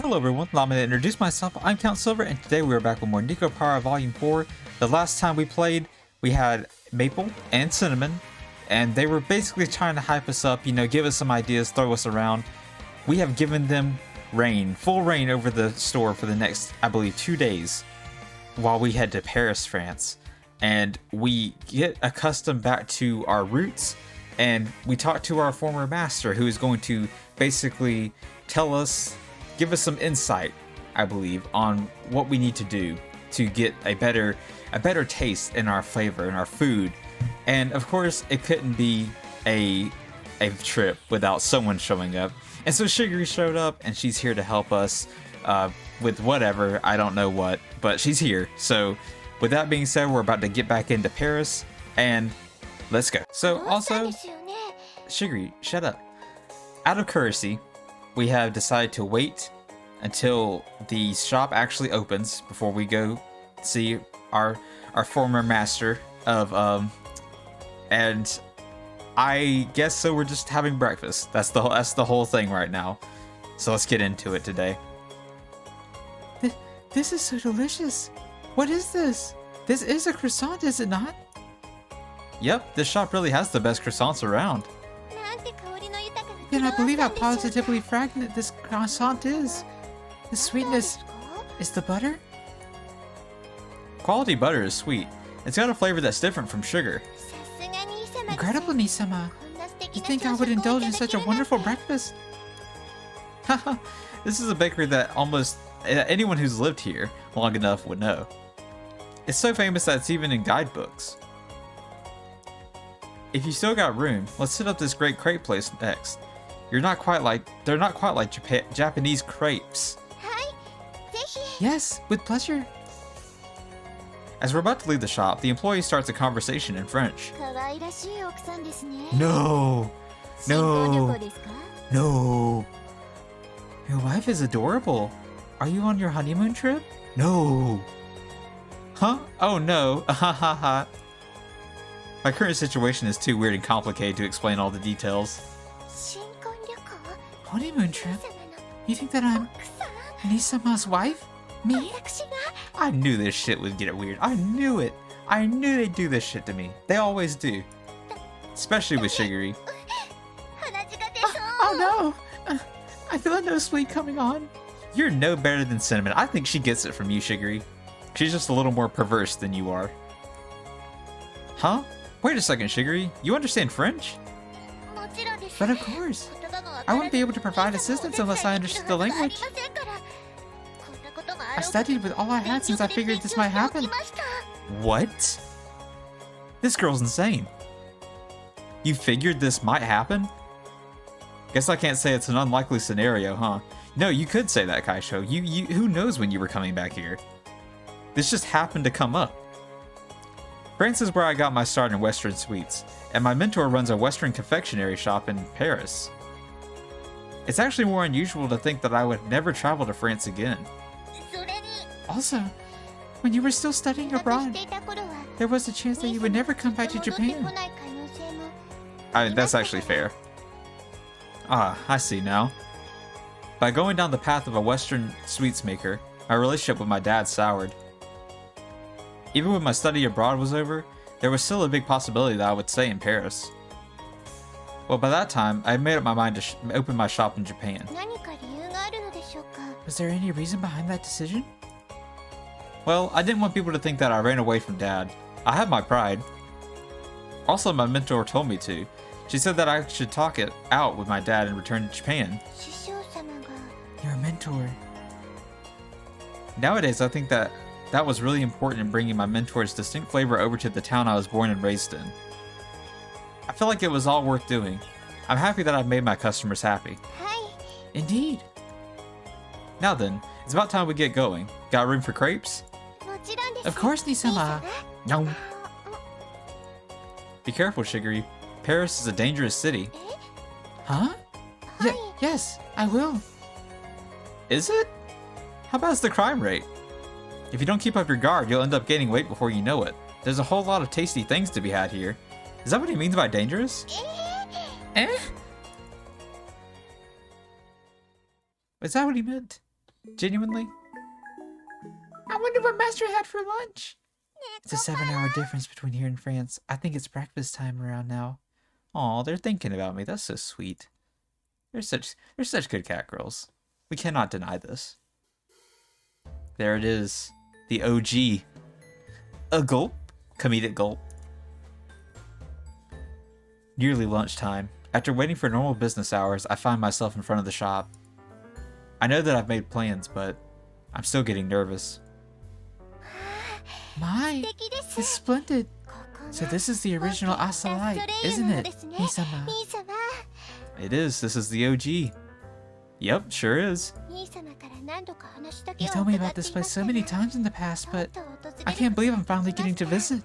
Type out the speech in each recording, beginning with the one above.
Hello everyone, allow me to introduce myself. I'm Count Silver, and today we are back with more Nekopara Volume 4. The last time we played, we had Maple and Cinnamon, and they were basically trying to hype us up, give us some ideas, throw us around. We have given them reign, full reign over the store for the next, I believe, 2 days, while we head to Paris, France. And we get accustomed back to our roots, and we talk to our former master, who is going to basically give us some insight, I believe, on what we need to do to get a better taste in our flavor, in our food. And of course, it couldn't be a trip without someone showing up. And so Shigiri showed up, and she's here to help us with whatever, I don't know what, but she's here. So with that being said, we're about to get back into Paris, and let's go. So also, Shigiri, shut up. Out of courtesy, we have decided to wait until the shop actually opens before we go see our former master of and I guess so we're just having breakfast. That's the whole thing right now. So let's get into it today. This is so delicious. What is this? This is a croissant, is it not? Yep, this shop really has the best croissants around. I cannot believe how positively fragrant this croissant is. The sweetness. Is the butter? Quality butter is sweet. It's got a flavor that's different from sugar. Incredible, Nisama. You think I would indulge in such a wonderful breakfast? Haha, this is a bakery that almost anyone who's lived here long enough would know. It's so famous that it's even in guidebooks. If you still got room, let's set up this great crepe place next. They're not quite like Japanese crepes. Yes, with pleasure. As we're about to leave the shop, the employee starts a conversation in French. No! Your wife is adorable. Are you on your honeymoon trip? No! Huh? Oh no! Ha ha ha. My current situation is too weird and complicated to explain all the details. Honeymoon trip? You think that I'm Nisama's wife? Me? I knew this shit would get weird. I knew it. I knew they'd do this shit to me. They always do. Especially with Shigiri. Oh no! I feel a nosebleed coming on. You're no better than Cinnamon. I think she gets it from you, Shigiri. She's just a little more perverse than you are. Huh? Wait a second, Shigiri. You understand French? But of course. I wouldn't be able to provide assistance unless I understood the language. I studied with all I had since I figured this might happen. What? This girl's insane. You figured this might happen? Guess I can't say it's an unlikely scenario, huh? No, you could say that, Kaisho. Who knows when you were coming back here? This just happened to come up. France is where I got my start in Western sweets, and my mentor runs a Western confectionery shop in Paris. It's actually more unusual to think that I would never travel to France again. Also, when you were still studying abroad, there was a chance that you would never come back to Japan. That's actually fair. Ah, I see now. By going down the path of a Western sweets maker, my relationship with my dad soured. Even when my study abroad was over, there was still a big possibility that I would stay in Paris. Well, by that time, I had made up my mind to open my shop in Japan. Was there any reason behind that decision? Well, I didn't want people to think that I ran away from Dad. I have my pride. Also, my mentor told me to. She said that I should talk it out with my dad and return to Japan. Your mentor. Nowadays, I think that was really important in bringing my mentor's distinct flavor over to the town I was born and raised in. I feel like it was all worth doing. I'm happy that I've made my customers happy. Indeed. Now then, it's about time we get going. Got room for crepes? Of course, Nisama. No. Be careful, Shigiri. Paris is a dangerous city. Huh? Yes, I will. Is it? How bad is the crime rate? If you don't keep up your guard, you'll end up gaining weight before you know it. There's a whole lot of tasty things to be had here. Is that what he means by dangerous? Eh? Is that what he meant? Genuinely? I wonder what Master had for lunch. It's a 7-hour difference between here and France. I think it's breakfast time around now. Aw, they're thinking about me. That's so sweet. They're such good cat girls. We cannot deny this. There it is. The OG. A gulp. Comedic gulp. Nearly lunchtime. After waiting for normal business hours, I find myself in front of the shop. I know that I've made plans, but I'm still getting nervous. My, it's splendid. So this is the original Asalai, isn't it, Misama? It is. This is the OG. Yep, sure is. You told me about this place so many times in the past, but I can't believe I'm finally getting to visit.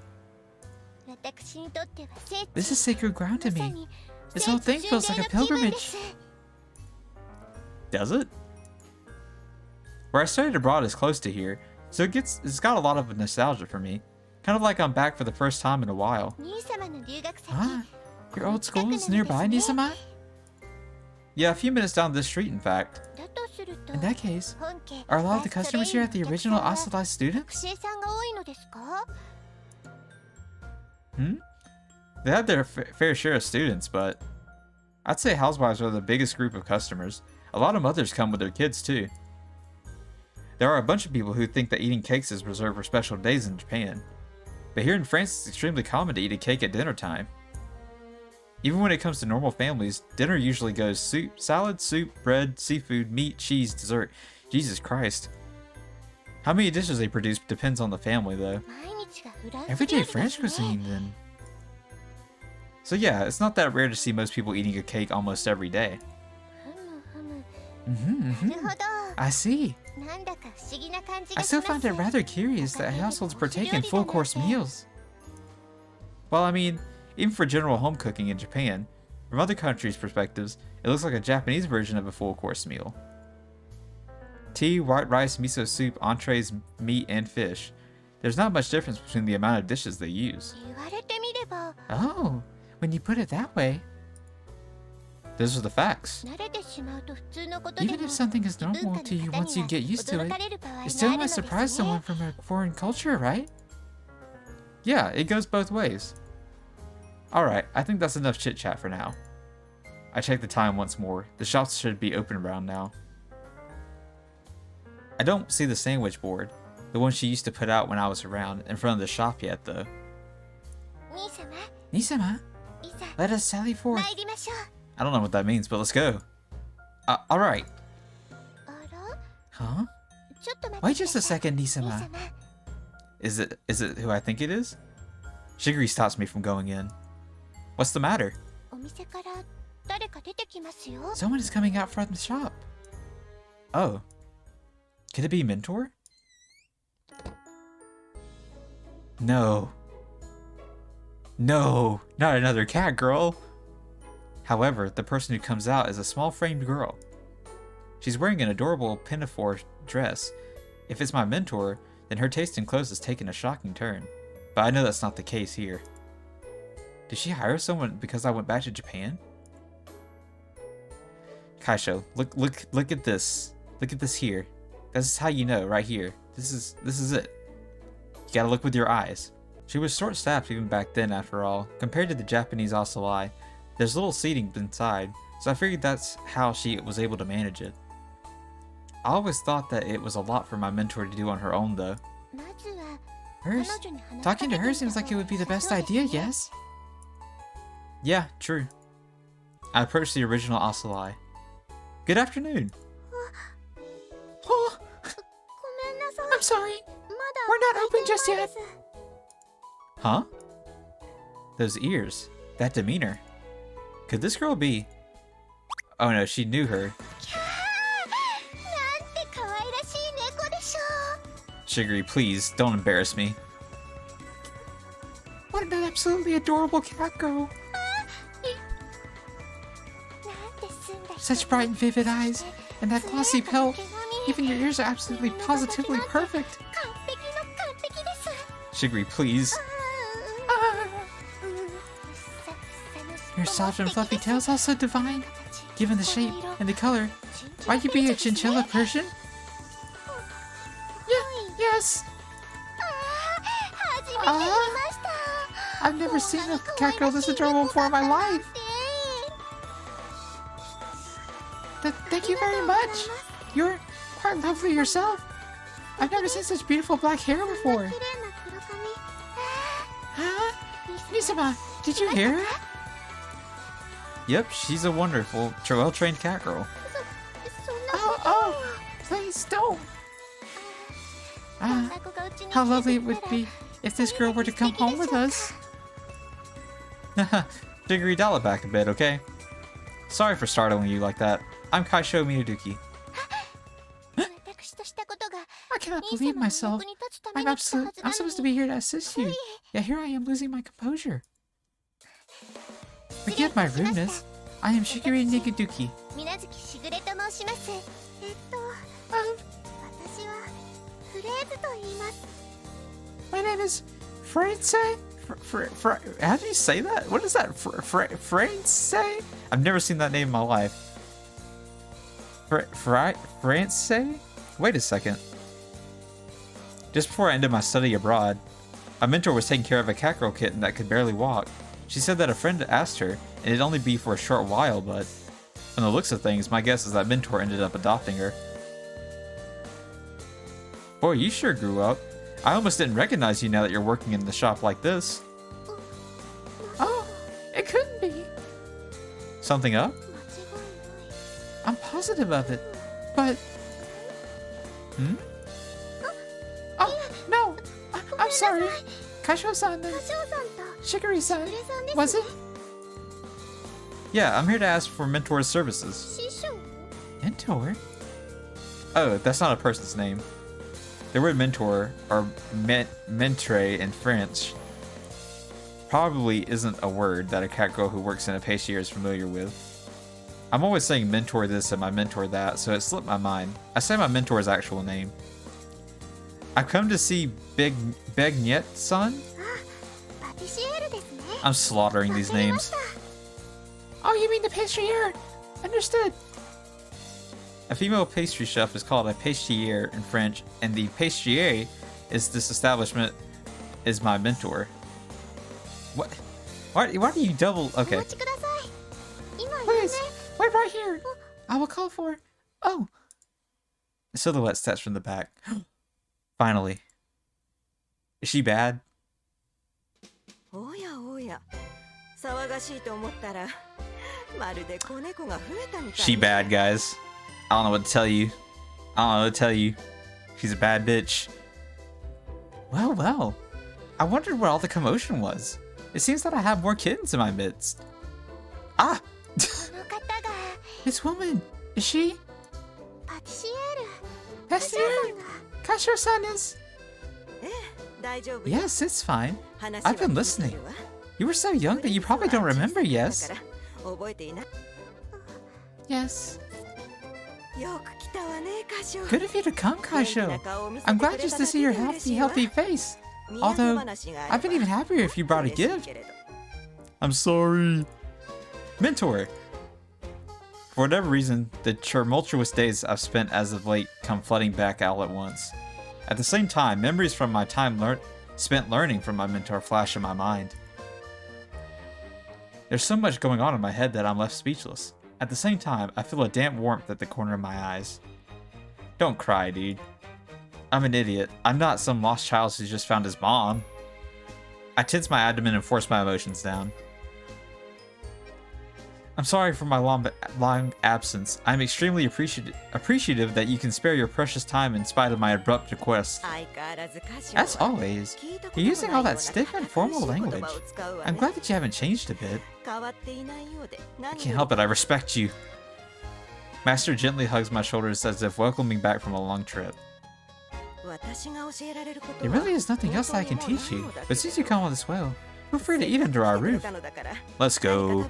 This is sacred ground to me. This whole thing feels like a pilgrimage. Does it? Where I studied abroad is close to here, so it's got a lot of nostalgia for me. Kind of like I'm back for the first time in a while. Ah, your old school is nearby, Nisama? Yeah, a few minutes down this street, in fact. In that case, are a lot of the customers here at the original Asalai students? They have their fair share of students, but I'd say housewives are the biggest group of customers. A lot of mothers come with their kids, too. There are a bunch of people who think that eating cakes is reserved for special days in Japan. But here in France, it's extremely common to eat a cake at dinner time. Even when it comes to normal families, dinner usually goes salad, soup, bread, seafood, meat, cheese, dessert. Jesus Christ. How many dishes they produce depends on the family, though. Everyday French cuisine, then. So yeah, it's not that rare to see most people eating a cake almost every day. I see. I still find it rather curious that households partake in full-course meals. Well, I mean, even for general home cooking in Japan, from other countries' perspectives, it looks like a Japanese version of a full-course meal. Tea, white rice, miso soup, entrees, meat, and fish. There's not much difference between the amount of dishes they use. Oh, when you put it that way. Those are the facts. Even if something is normal to you once you get used to it, it still might surprise someone from a foreign culture, right? Yeah, it goes both ways. Alright, I think that's enough chit-chat for now. I check the time once more. The shops should be open around now. I don't see the sandwich board, the one she used to put out when I was around, in front of the shop yet, though. Nisama, let us sally forth. I don't know what that means, but let's go. Alright. Huh? Wait just a second, Nisama. Is it who I think it is? Shigiri stops me from going in. What's the matter? Someone is coming out from the shop. Oh. Could it be Mentor? No. No, not another cat girl. However, the person who comes out is a small framed girl. She's wearing an adorable pinafore dress. If it's my mentor, then her taste in clothes has taken a shocking turn. But I know that's not the case here. Did she hire someone because I went back to Japan? Kaisho, look at this. Look at this here. This is how you know, right here. This is it. You gotta look with your eyes. She was short-staffed even back then, after all. Compared to the Japanese Asalai, there's little seating inside, so I figured that's how she was able to manage it. I always thought that it was a lot for my mentor to do on her own, though. Hers? Talking to her seems like it would be the best idea, yes? Yeah, true. I approached the original Asalai. Good afternoon. Oh, I'm sorry. We're not open just yet. Huh? Those ears. That demeanor. Could this girl be... Oh no, she knew her. Shigiri, please, don't embarrass me. What an absolutely adorable cat girl. Such bright and vivid eyes, and that glossy pelt. Even your ears are absolutely positively perfect. Shigiri, please. Your soft and fluffy tail is also divine. Given the shape and the color, might you be a chinchilla Persian? us! I've never seen a catgirl this adorable before in my life. Thank you very much. You're quite lovely yourself. I've never seen such beautiful black hair before. Huh? Nisama, did you hear her? Yep, she's a wonderful, well-trained catgirl. Oh, please don't. How lovely it would be if this girl were to come home with us. Diggory, dial it back a bit, okay? Sorry for startling you like that. I'm Kaisho Minaduki. I cannot believe myself. I'm supposed to be here to assist you. Yet here I am losing my composure. Forgive my rudeness. I am Shigure Nikiduki. My name is France. How do you say that? What is that? France? I've never seen that name in my life. France? Wait a second. Just before I ended my study abroad, my mentor was taking care of a catgirl kitten that could barely walk. She said that a friend asked her, and it'd only be for a short while, but from the looks of things, my guess is that mentor ended up adopting her. Boy, you sure grew up. I almost didn't recognize you now that you're working in the shop like this. Oh, it couldn't be. Something up? I'm positive of it, but... Hmm? Oh, no! I'm sorry. Kaisho-san and Shigure-san, was it? Yeah, I'm here to ask for mentor's services. Mentor? Oh, that's not a person's name. The word mentor, or mentre in French, probably isn't a word that a catgirl who works in a pastry is familiar with. I'm always saying mentor this and my mentor that, so it slipped my mind. I say my mentor's actual name. I've come to see Bayonetta-san? I'm slaughtering these names. Oh, you mean the pastrier? Understood. A female pastry chef is called a pâtissière in French, and the pâtissier is this establishment is my mentor. What? Why do you double? Okay. Please, wait right here. I will call for... Oh. A silhouette steps from the back. Finally. Is she bad? She bad, guys. I don't know what to tell you. She's a bad bitch. Well. I wondered what all the commotion was. It seems that I have more kittens in my midst. Ah! This woman, is she? Pastrier? Kaisho-san is... Yes, it's fine. I've been listening. You were so young that you probably don't remember, yes? Yes. Good of you to come, Kaisho. I'm glad just to see your healthy face. Although, I've been even happier if you brought a gift. I'm sorry. Mentor. For whatever reason, the tumultuous days I've spent as of late come flooding back all at once. At the same time, memories from my time spent learning from my mentor flash in my mind. There's so much going on in my head that I'm left speechless. At the same time, I feel a damp warmth at the corner of my eyes. Don't cry, dude. I'm an idiot. I'm not some lost child who just found his mom. I tense my abdomen and force my emotions down. I'm sorry for my long absence. I'm extremely appreciative that you can spare your precious time in spite of my abrupt request. As always, you're using all that stiff and formal language. I'm glad that you haven't changed a bit. I can't help it, I respect you. Master gently hugs my shoulders as if welcoming back from a long trip. There really is nothing else that I can teach you, but since you come all this way, feel free to eat under our roof. Let's go.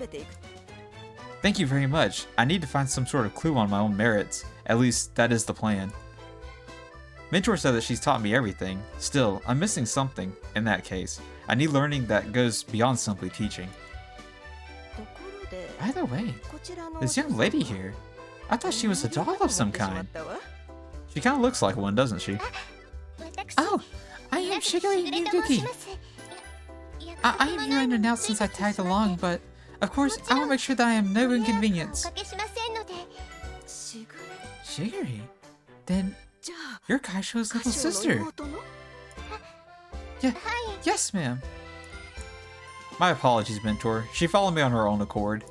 Thank you very much. I need to find some sort of clue on my own merits. At least, that is the plan. Mentor said that she's taught me everything. Still, I'm missing something. In that case, I need learning that goes beyond simply teaching. By the way, this young lady here, I thought she was a doll of some kind. She kind of looks like one, doesn't she? I'm Shigeru Yuki. I am here unannounced since I tagged along, but of course I will make sure that I am no inconvenience. Shigeru? Then you're Kaisho's little sister. Yeah, yes, ma'am. My apologies, mentor. She followed me on her own accord.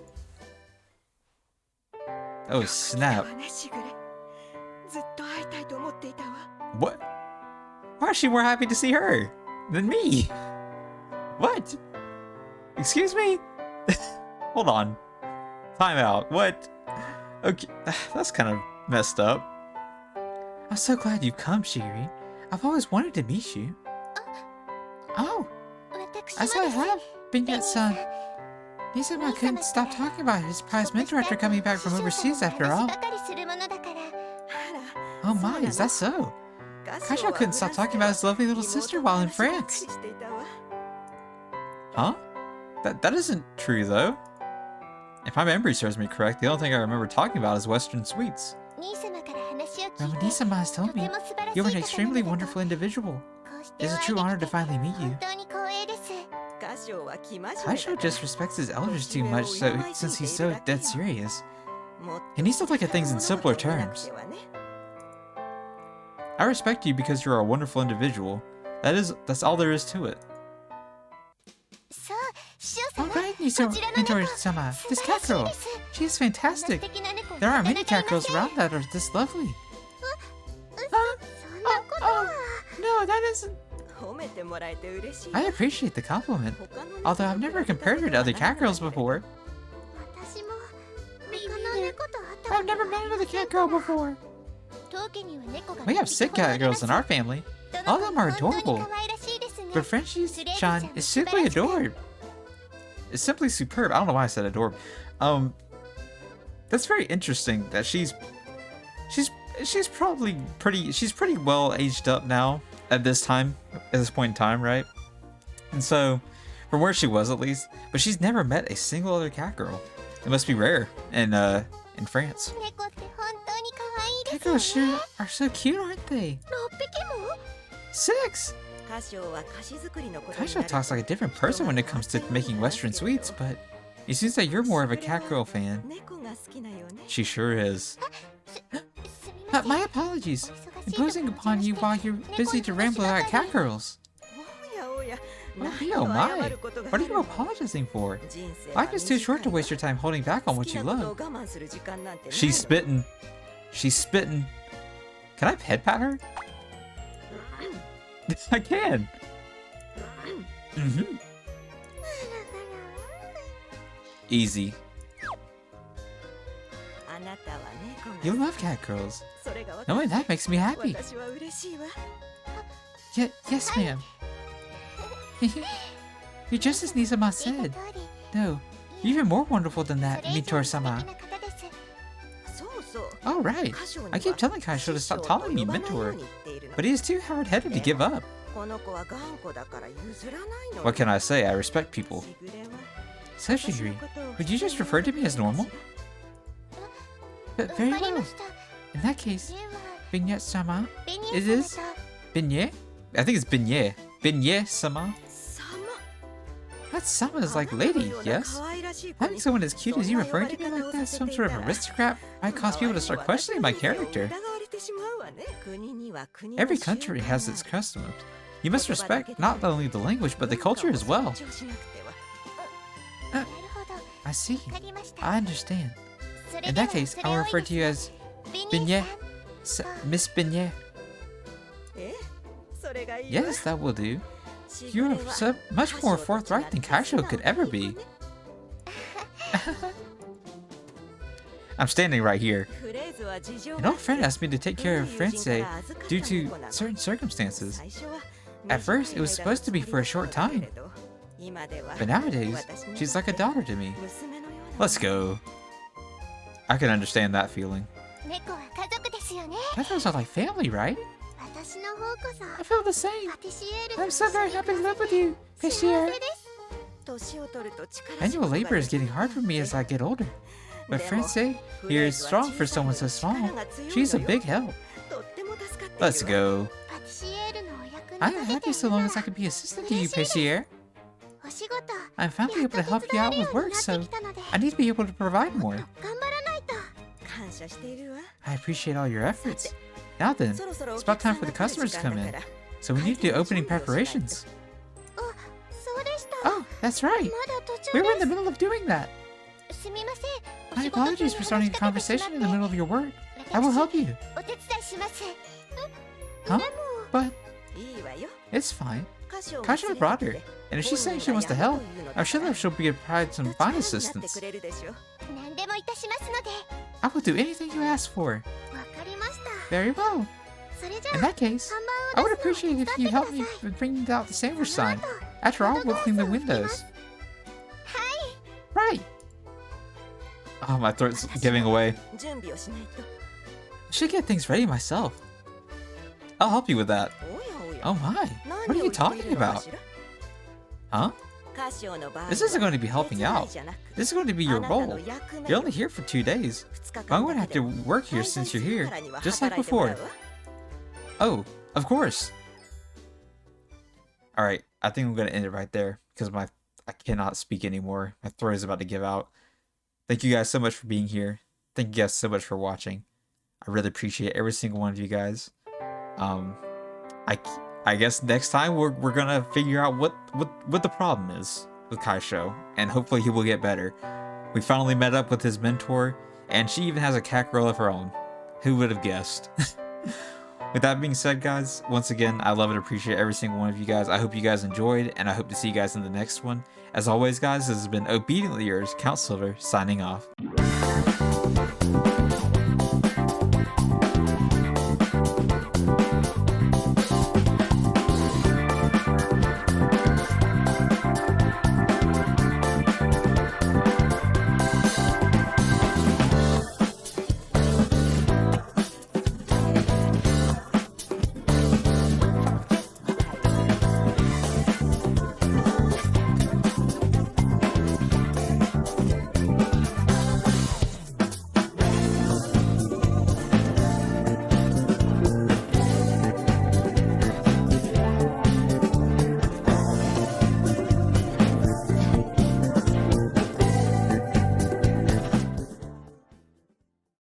Oh, snap. What? Why is she more happy to see her than me? What? Excuse me? Hold on. Time out. What? Okay, that's kind of messed up. I'm so glad you've come, Shiri. I've always wanted to meet you. Oh, as I have, Bayonetta-san. Nisama couldn't stop talking about his prize mentor after coming back from overseas after all. Oh my, is that so? Kaisho couldn't stop talking about his lovely little sister while in France. Huh? That isn't true though. If my memory serves me correct, the only thing I remember talking about is Western sweets. Nisama has told me you're an extremely wonderful individual. It's a true honor to finally meet you. Kaisho just respects his elders too much since he's so dead serious. He needs to look at things in simpler terms. I respect you because you're a wonderful individual. That's all there is to it. Alright, Mentor-sama, this cat girl. She is fantastic. There aren't many cat girls around that are this lovely. No, that isn't... I appreciate the compliment, although I've never compared her to other cat girls before. Me neither. I've never met another cat girl before. We have 6 cat girls in our family. All of them are adorable. But Frenchie-chan is simply adored. It's simply superb. I don't know why I said adorable. That's very interesting that she's probably pretty well aged up now at this point in time, right? And so, from where she was at least, but she's never met a single other cat girl. It must be rare in France. Cat girls sure are so cute, aren't they? 6! Kaisho talks like a different person when it comes to making Western sweets, but it seems that you're more of a cat girl fan. She sure is. My apologies. Imposing upon you while you're busy to ramble about cat girls. Oh my! What are you apologizing for? Life is too short to waste your time holding back on what you love. She's spitting. She's spitting. Can I pet pat her? I can. Easy. You love cat girls. Knowing that makes me happy. Yes, ma'am. You're just as Nisama said. No, you're even more wonderful than that, Mentor-sama. Oh, right. I keep telling Kaisho to stop calling me Mentor, but he is too hard-headed to give up. What can I say? I respect people. So, Shigiri, would you just refer to me as normal? But very well. In that case, Bayonetta-sama, it is Beignet? I think it's Beignet. Beignet-sama? That sama is like lady, yes? Having someone as cute as you referring to me like that, some sort of aristocrat, might cause people to start questioning my character. Every country has its customs. You must respect not only the language, but the culture as well. I see. I understand. In that case, I'll refer to you as Beignet. Miss Beignet. Yes, that will do. You're so much more forthright than Kaisho could ever be. I'm standing right here. An old friend asked me to take care of Francais due to certain circumstances. At first, it was supposed to be for a short time. But nowadays, she's like a daughter to me. Let's go. I can understand that feeling. Cat girls are like family, right? I feel the same. I'm so very happy to live with you, Pishier. Manual labor is getting hard for me as I get older. But Francais here is strong for someone so small. She's a big help. Let's go. I am happy so long as I can be assistant to you, Pessier. I'm finally able to help you out with work, so I need to be able to provide more. I appreciate all your efforts. Now then, it's about time for the customers to come in, so we need to do opening preparations. Oh, that's right. We were in the middle of doing that. My apologies for starting a conversation in the middle of your work. I will help you. Huh? But it's fine. Kashima brought her, and if she's saying she wants to help, I'm sure that she'll provide some fine assistance. I will do anything you ask for. Very well. In that case, I would appreciate if you help me with bringing out the sandwich sign. After all, we'll clean the windows. Right. Oh, my throat's giving away. I should get things ready myself. I'll help you with that. Oh my, what are you talking about? Huh? This isn't going to be helping out. This is going to be your role. You're only here for 2 days. But I'm going to have to work here since you're here, just like before. Oh, of course. Alright, I think I'm going to end it right there because I cannot speak anymore. My throat is about to give out. Thank you guys so much for being here. Thank you guys so much for watching. I really appreciate every single one of you guys. I guess next time we're gonna figure out what the problem is with Kaisho, and hopefully he will get better. We finally met up with his mentor, and she even has a cat girl of her own. Who would have guessed? With that being said, guys, once again, I love and appreciate every single one of you guys. I hope you guys enjoyed, and I hope to see you guys in the next one. As always, guys, this has been Obediently Yours, Count Silver, signing off.